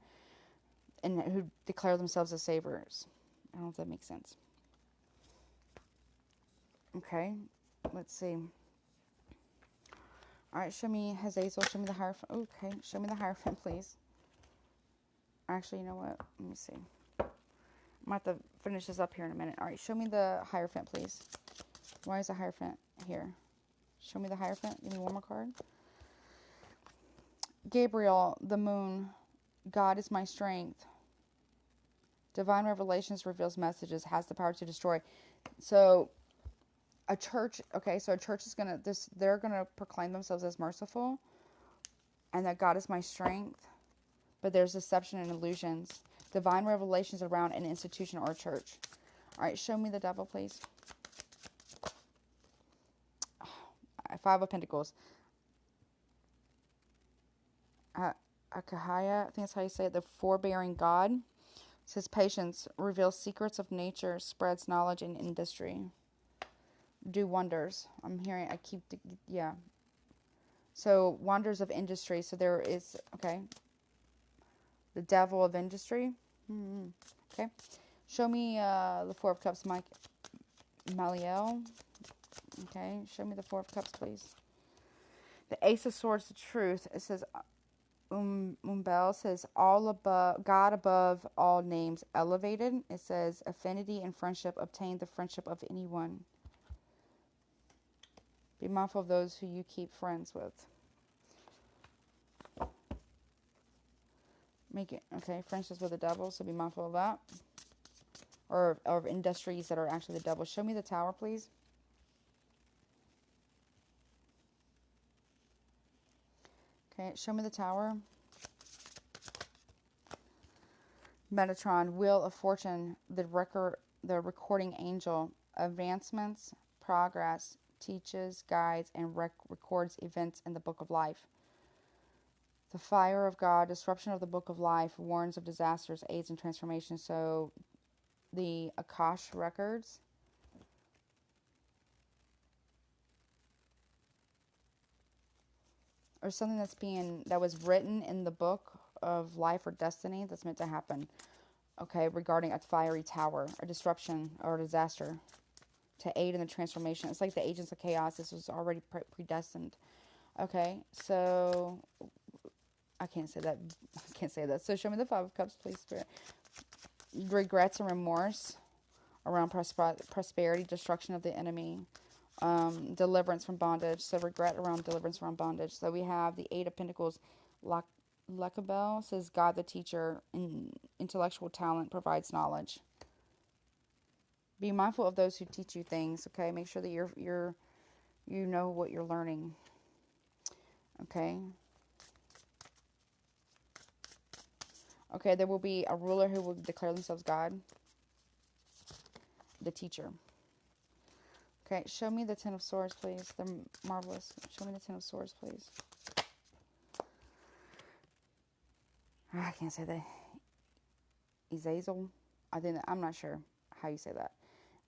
Speaker 1: and who declare themselves as saviors. I don't know if that makes sense. Okay, let's see. All right, show me Hazazel. Show me the Hierophant. Okay, show me the Hierophant, please. Actually, you know what? Let me see. I might have to finish this up here in a minute. All right, show me the Hierophant, please. Why is the Hierophant here? Show me the Hierophant. Give me one more card. Gabriel, the moon. God is my strength. Divine revelations reveals messages, has the power to destroy. So a church, okay, so a church is they're gonna proclaim themselves as merciful and that God is my strength, but there's deception and illusions. Divine revelations around an institution or a church. All right, show me the devil, please. Five of Pentacles. Akahaya, I think that's how you say it, the forbearing God. It says patience, reveals secrets of nature, spreads knowledge in industry. Do wonders. I'm hearing, yeah. So, wonders of industry. So there is, okay. The devil of industry. Okay. Show me the Four of Cups, Mike Maliel. Okay. Show me the Four of Cups, please. The Ace of Swords, the truth. It says, Umbel says, all above, God above all names elevated. It says, affinity and friendship, obtain the friendship of anyone. Be mindful of those who you keep friends with. Make it, okay, friendships with the devil, so be mindful of that. Or industries that are actually the devil. Show me the Tower, please. Okay, show me the Tower. Metatron, Wheel of Fortune, the recording angel, advancements, progress, teaches, guides, and records events in the book of life. The fire of God, disruption of the book of life, warns of disasters, aids in transformation. So the Akash records. Or something that was written in the book of life or destiny that's meant to happen. Okay, regarding a fiery tower, a disruption or a disaster to aid in the transformation. It's like the agents of chaos. This was already predestined. Okay, so I can't say that. I can't say that. So show me the Five of Cups, please, Spirit. Regrets and remorse around prosperity, destruction of the enemy, deliverance from bondage. So regret around deliverance from bondage. So we have the Eight of Pentacles. Lekabel says, God the teacher, intellectual talent provides knowledge. Be mindful of those who teach you things. Okay, make sure that you know what you're learning. Okay. Okay, there will be a ruler who will declare themselves God. The teacher. Okay, show me the Ten of Swords, please. They're marvelous. Show me the Ten of Swords, please. I can't say that. Azazel. I'm not sure how you say that.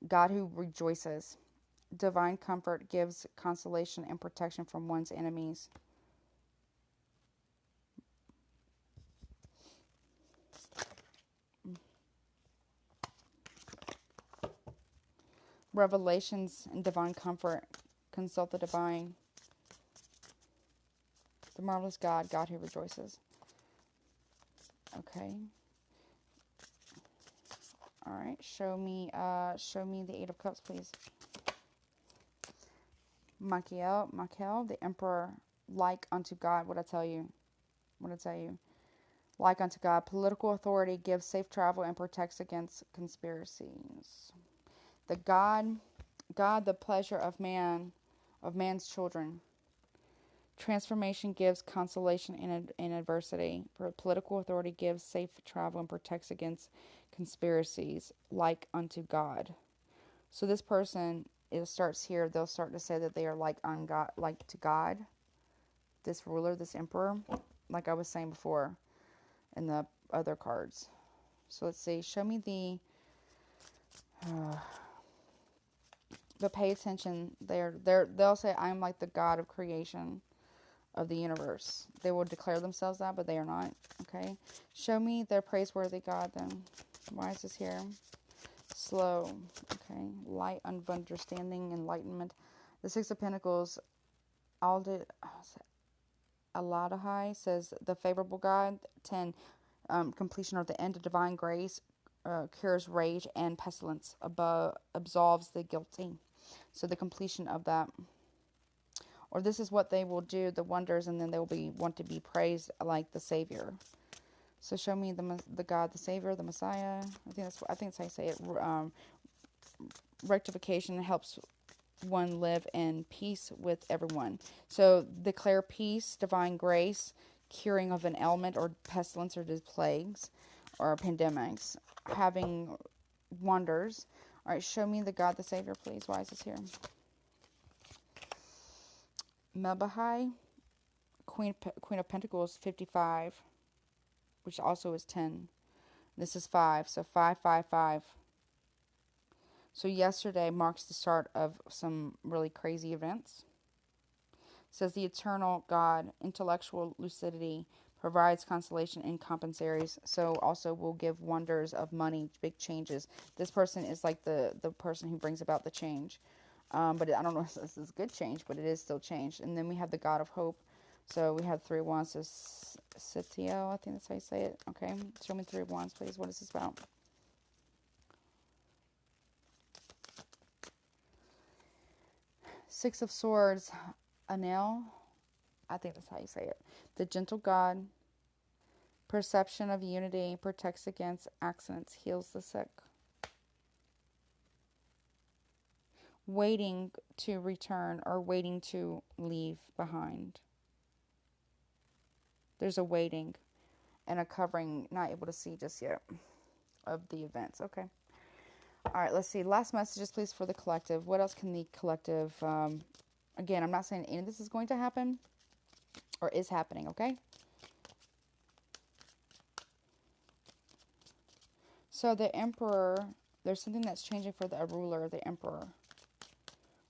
Speaker 1: God who rejoices. Divine comfort gives consolation and protection from one's enemies. Revelations and divine comfort. Consult the divine. The marvelous God, God who rejoices. Okay. All right. Show me the Eight of Cups, please. Michael, the Emperor, like unto God. What I tell you? Like unto God, political authority, gives safe travel and protects against conspiracies. The God, the pleasure of man's children. Transformation gives consolation in adversity. Political authority gives safe travel and protects against conspiracies, like unto God. So this person, it starts here. They'll start to say that they are like to God. This ruler, this emperor, like I was saying before in the other cards. So let's see. Show me but pay attention. They'll say, I'm like the God of creation of the universe. They will declare themselves that, but they are not. Okay. Show me their praiseworthy God then. Why is this here? Slow. Okay. Light of understanding, enlightenment. The Six of Pentacles, Aladahai says the favorable God. 10. Completion or the end of divine grace. Cures rage and pestilence. Absolves the guilty. So the completion of that. Or this is what they will do, the wonders, and then they will want to be praised like the Savior. So show me the God, the Savior, the Messiah. I think that's how you say it. Rectification helps one live in peace with everyone. So declare peace, divine grace, curing of an ailment or pestilence or plagues or pandemics, having wonders. All right, show me the God, the Savior, please. Why is this here? Melbahai, Queen of Pentacles, 55, which also is 10. This is 5, so 555. So yesterday marks the start of some really crazy events. It says the eternal God, intellectual lucidity, provides consolation and compensaries. So also will give wonders of money, big changes. This person is like the person who brings about the change. But I don't know if this is good change, but it is still change. And then we have the God of hope. So we have 3 wands. So Sitio, I think that's how you say it. Okay, show me 3 wands, please. What is this about? Six of Swords, Anel. I think that's how you say it. The gentle God, perception of unity, protects against accidents, heals the sick. Waiting to return or waiting to leave behind. There's a waiting and a covering, not able to see just yet, of the events. Okay. All right, let's see. Last messages, please, for the collective. What else can the collective... again, I'm not saying any of this is going to happen or is happening, okay? So the Emperor, there's something that's changing for the ruler, the Emperor.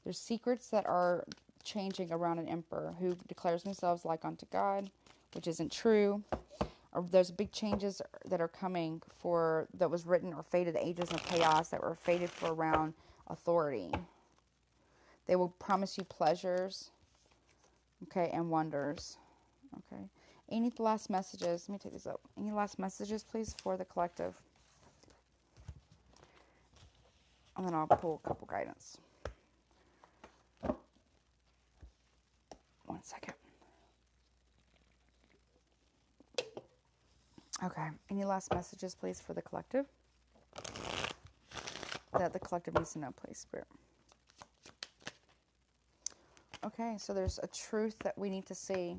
Speaker 1: There's secrets that are changing around an Emperor who declares themselves like unto God, which isn't true. Or there's big changes that are coming that was written or fated ages of chaos that were fated for around authority. They will promise you pleasures, okay, and wonders, okay. Any last messages? Let me take this up. Any last messages, please, for the collective? And then I'll pull a couple guidance. 1 second. Okay. Any last messages, please, for the collective? That the collective needs to know, please, Spirit. Okay, so there's a truth that we need to see.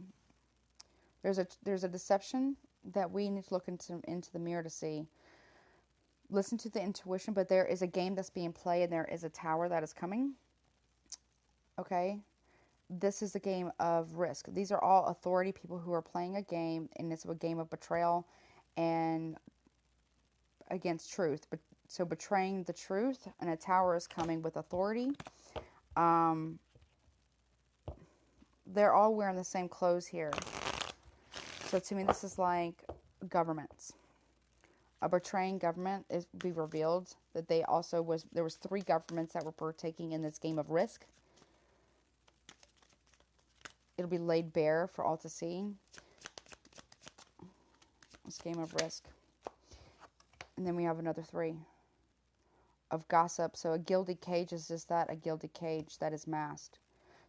Speaker 1: There's a deception that we need to look into the mirror to see. Listen to the intuition, but there is a game that's being played and there is a tower that is coming. Okay? This is a game of risk. These are all authority people who are playing a game, and it's a game of betrayal and against truth. But so betraying the truth, and a tower is coming with authority. They're all wearing the same clothes here. So to me, this is like governments. A betraying government is be revealed. That they also there was 3 governments that were partaking in this game of risk. It'll be laid bare for all to see. This game of risk. And then we have another 3 of gossip. So a gilded cage is just that, a gilded cage that is masked.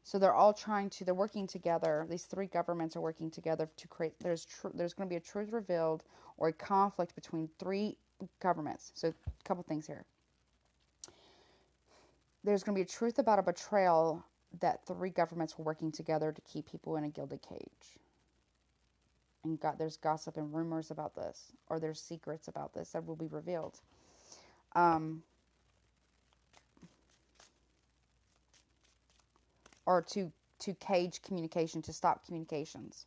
Speaker 1: So they're all they're working together. These 3 governments are working together to create, there's going to be a truth revealed or a conflict between 3 governments. So a couple things here. There's going to be a truth about a betrayal that 3 governments were working together to keep people in a gilded cage. And there's gossip and rumors about this, or there's secrets about this that will be revealed. Or to cage communication, to stop communications.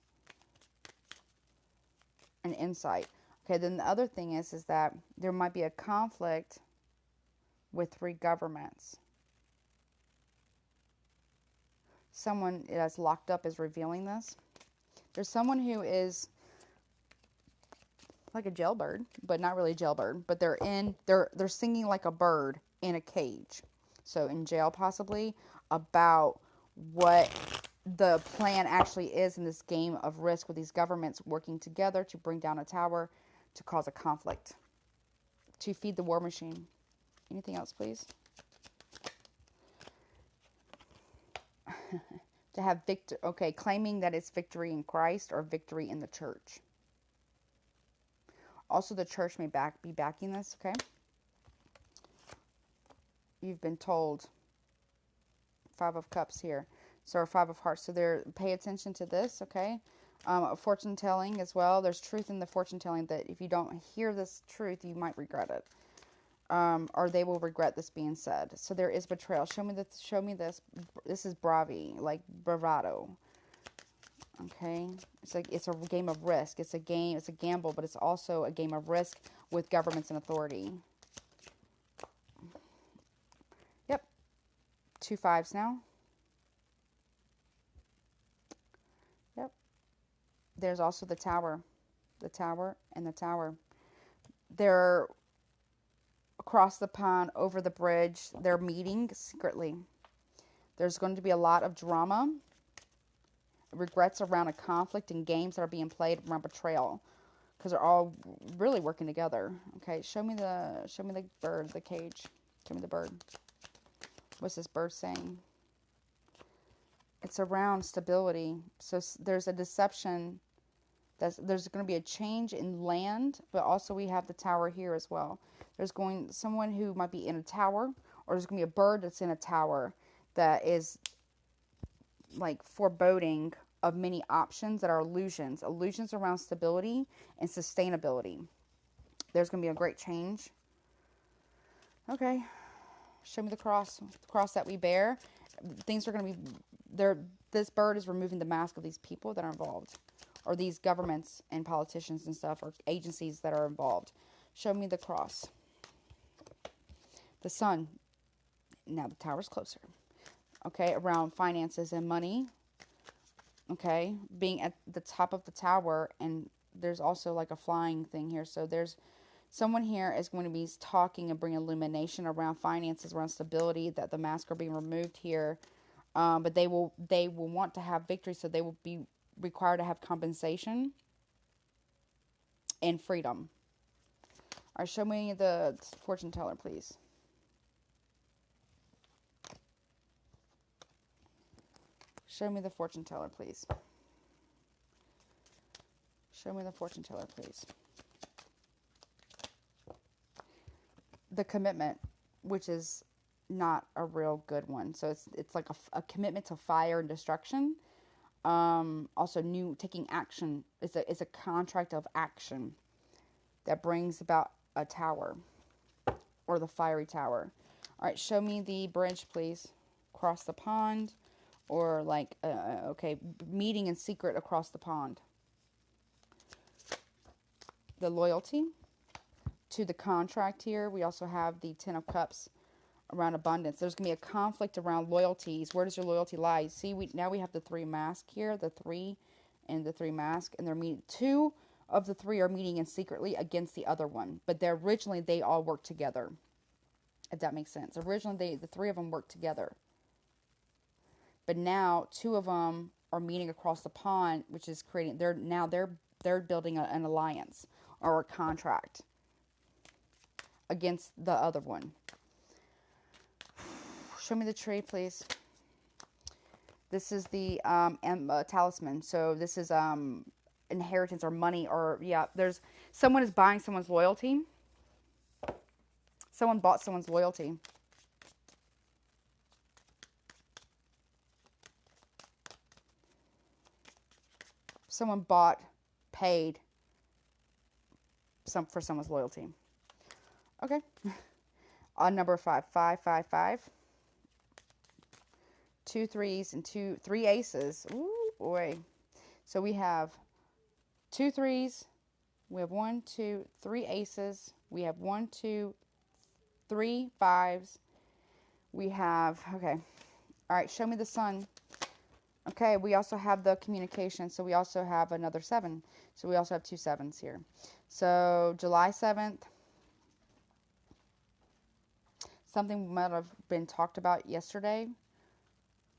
Speaker 1: An insight. Okay, then the other thing is that there might be a conflict with 3 governments. Someone that's locked up is revealing this. There's someone who is like a jailbird, but not really a jailbird, but they're singing like a bird in a cage. So in jail possibly, about what the plan actually is in this game of risk with these governments working together to bring down a tower, to cause a conflict, to feed the war machine. Anything else, please? To have claiming that it's victory in Christ or victory in the church. Also, the church may be backing this, okay? You've been told. 5 of Cups here. So, 5 of Hearts. So, pay attention to this, okay? Fortune telling as well. There's truth in the fortune telling that if you don't hear this truth, you might regret it. Or they will regret this being said. So there is betrayal. Show me this. This is bravado. Okay, it's a game of risk. It's a gamble, but it's also a game of risk with governments and authority. Yep, 2 5s now. Yep. There's also the tower, and the tower. They're across the pond, over the bridge. They're meeting secretly. There's going to be a lot of drama, regrets around a conflict, and games that are being played around betrayal, because they're all really working together. Okay, show me the bird, the cage. Show me the bird. What's this bird saying? It's around stability. So there's a deception. There's going to be a change in land, but also we have the tower here as well. There's someone who might be in a tower, or there's going to be a bird that's in a tower that is like foreboding of many options that are illusions around stability and sustainability. There's going to be a great change. Okay, show me the cross that we bear. Things are going to be there. This bird is removing the mask of these people that are involved, or these governments and politicians and stuff, or agencies that are involved. Show me the cross. The sun. Now the tower's closer. Okay, around finances and money. Okay, being at the top of the tower, and there's also like a flying thing here. So there's someone here is going to be talking and bring illumination around finances, around stability, that the masks are being removed here. But they will want to have victory, so they will be required to have compensation and freedom. All right, show me the fortune teller, please. Show me the fortune teller, please. Show me the fortune teller, please. The commitment, which is not a real good one. So it's like a commitment to fire and destruction. Also taking action. It's a contract of action that brings about a tower, or the fiery tower. All right, show me the bridge, please. Across the pond, or like meeting in secret across the pond. The loyalty to the contract here. We also have the 10 of Cups around abundance. There's going to be a conflict around loyalties. Where does your loyalty lie? See, now we have the 3 mask here, the 3 and the 3 mask, and they're meeting 2 of the three are meeting in secretly against the other one. But originally they all worked together, if that makes sense. Originally the three of them worked together. But now two of them are meeting across the pond, which is creating, they're building an alliance or a contract against the other one. Show me the tree, please. This is the talisman. So this is inheritance or money, or yeah, there's someone is buying someone's loyalty. Someone bought someone's loyalty. Someone paid for someone's loyalty. Okay. On number 5, 5, 5, 5. 2 threes and 3 aces. Ooh, boy. So we have 2 threes. We have 1, 2, 3 aces. We have 1, 2, 3 fives. We have, okay. All right, show me the sun. Okay, we also have the communication. So we also have another 7. So we also have 2 7s here. So July 7th. Something might have been talked about yesterday.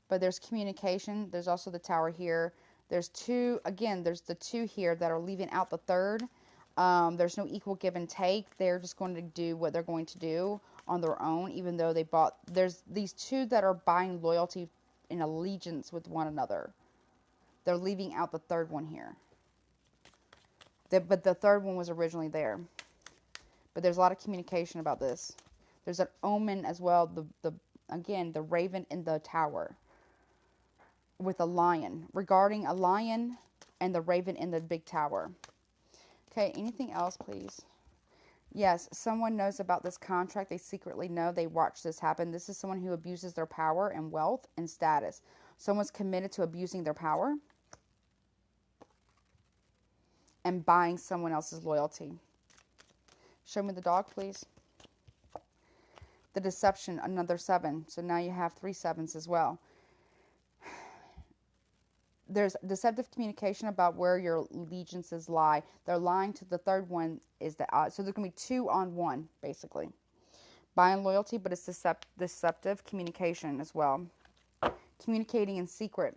Speaker 1: But there's communication. There's also the tower here. There's 2, again, there's the 2 here that are leaving out the 3rd. There's no equal give and take. They're just going to do what they're going to do on their own, even though they bought, there's these 2 that are buying loyalty in allegiance with one another. They're leaving out the 3rd one here. But the 3rd one was originally there. But there's a lot of communication about this. There's an omen as well. Again, the raven in the tower with a lion. Regarding a lion and the raven in the big tower. Okay, anything else, please? Yes, someone knows about this contract. They secretly know. They watch this happen. This is someone who abuses their power and wealth and status. Someone's committed to abusing their power and buying someone else's loyalty. Show me the dog, please. The deception, another 7. So now you have 3 7s as well. There's deceptive communication about where your allegiances lie. They're lying to the 3rd one is the odd. So there's going to be 2 on 1, basically. Buying loyalty, but it's deceptive communication as well. Communicating in secret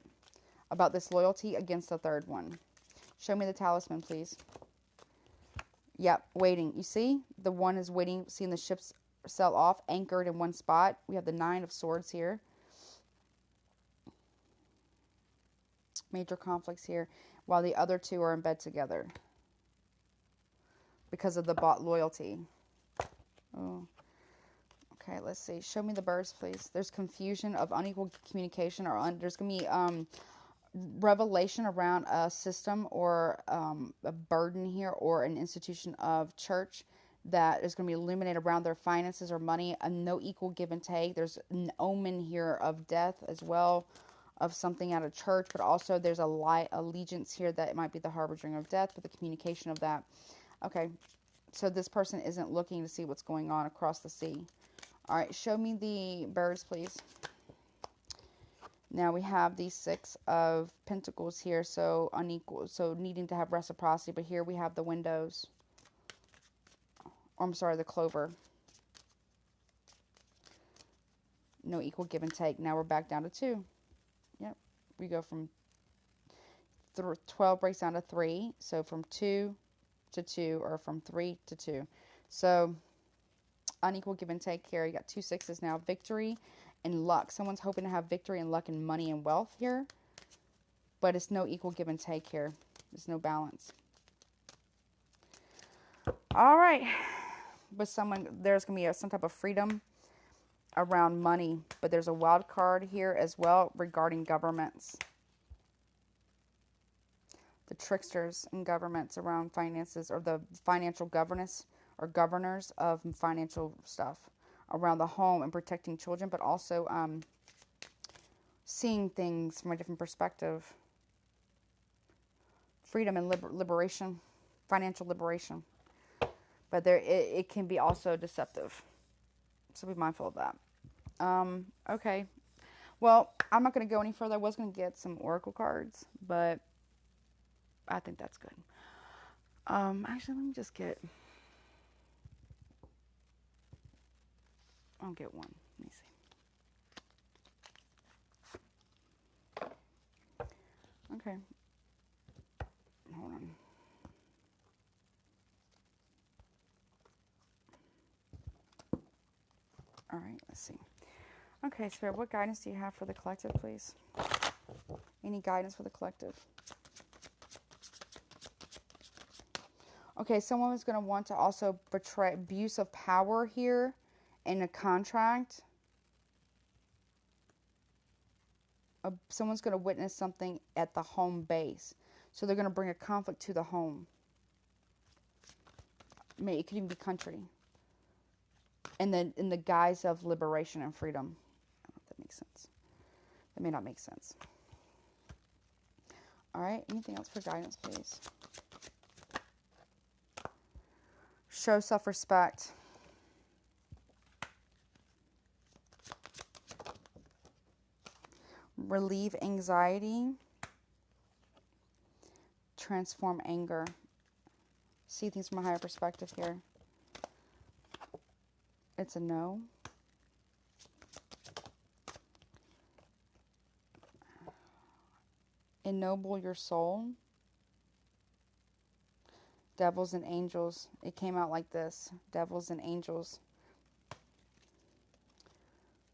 Speaker 1: about this loyalty against the 3rd one. Show me the talisman, please. Yep, waiting. You see? The one is waiting, seeing the ships sail off, anchored in one spot. We have the 9 of swords here. Major conflicts here, while the other 2 are in bed together because of the bought loyalty. Oh, okay. Let's see. Show me the birds, please. There's confusion of unequal communication, or there's gonna be revelation around a system or a burden here, or an institution of church that is going to be illuminated around their finances or money. No equal give and take. There's an omen here of death as well, of something out of church, but also there's a allegiance here that it might be the harbinger of death, but the communication of that. Okay, so this person isn't looking to see what's going on across the sea. All right, show me the birds, please. Now we have the 6 of pentacles here, so unequal, so needing to have reciprocity, but here we have the windows. Or, I'm sorry, the clover. No equal give and take. Now we're back down to 2. Yep. We go from 12 breaks down to 3. So from 2 to 2, or from 3 to 2. So unequal give and take here. You got 2 6s now. Victory and luck. Someone's hoping to have victory and luck and money and wealth here. But it's no equal give and take here. There's no balance. All right. But there's going to be some type of freedom around money. But there's a wild card here as well regarding governments. The tricksters in governments around finances, or the financial governance or governors of financial stuff around the home and protecting children, but also seeing things from a different perspective. Freedom and liberation, financial liberation. But it can be also deceptive. So be mindful of that. Okay. Well, I'm not going to go any further. I was going to get some oracle cards, but I think that's good. Actually, let me just get... I'll get one. Let me see. Okay. Hold on. All right, let's see. Okay, Spirit, what guidance do you have for the collective, please? Any guidance for the collective? Okay, someone is going to want to also betray abuse of power here in a contract. Someone's going to witness something at the home base. So they're going to bring a conflict to the home. It could even be country. And then in the guise of liberation and freedom. I don't know if that makes sense. That may not make sense. All right, anything else for guidance, please? Show self-respect. Relieve anxiety. Transform anger. See things from a higher perspective here. It's a no. Ennoble your soul. Devils and angels. It came out like this. Devils and angels.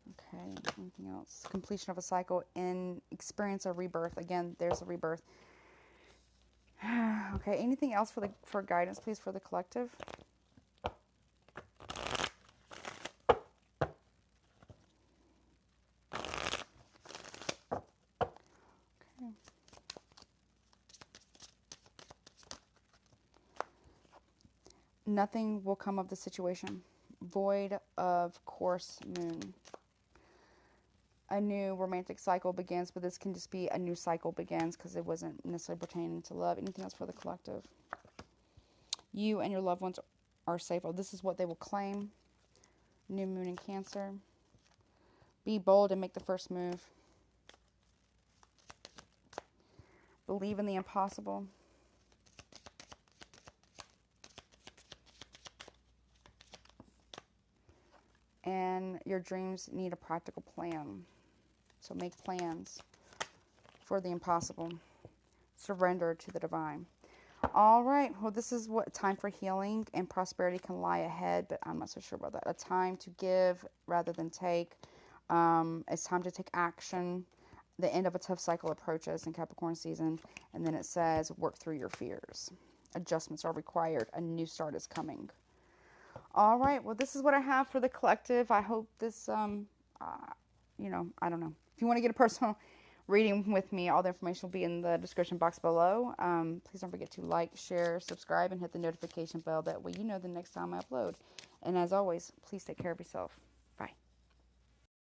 Speaker 1: Okay, anything else? Completion of a cycle and experience a rebirth. Again, there's a rebirth. Okay, anything else for guidance, please, for the collective? Okay. Nothing will come of the situation. Void of course moon. A new romantic cycle begins, but this can just be a new cycle begins because it wasn't necessarily pertaining to love. Anything else for the collective? You and your loved ones are safe. Oh, this is what they will claim. New moon in Cancer. Be bold and make the first move. Believe in the impossible. And your dreams need a practical plan. So make plans for the impossible. Surrender to the divine. All right. Well, this is what time for healing and prosperity can lie ahead, but I'm not so sure about that. A time to give rather than take. It's time to take action. The end of a tough cycle approaches in Capricorn season. And then it says, work through your fears. Adjustments are required. A new start is coming. All right. Well, this is what I have for the collective. I hope this, I don't know. If you want to get a personal reading with me, all the information will be in the description box below. Please don't forget to like, share, subscribe, and hit the notification bell. That way you know the next time I upload. And as always, please take care of yourself. Bye.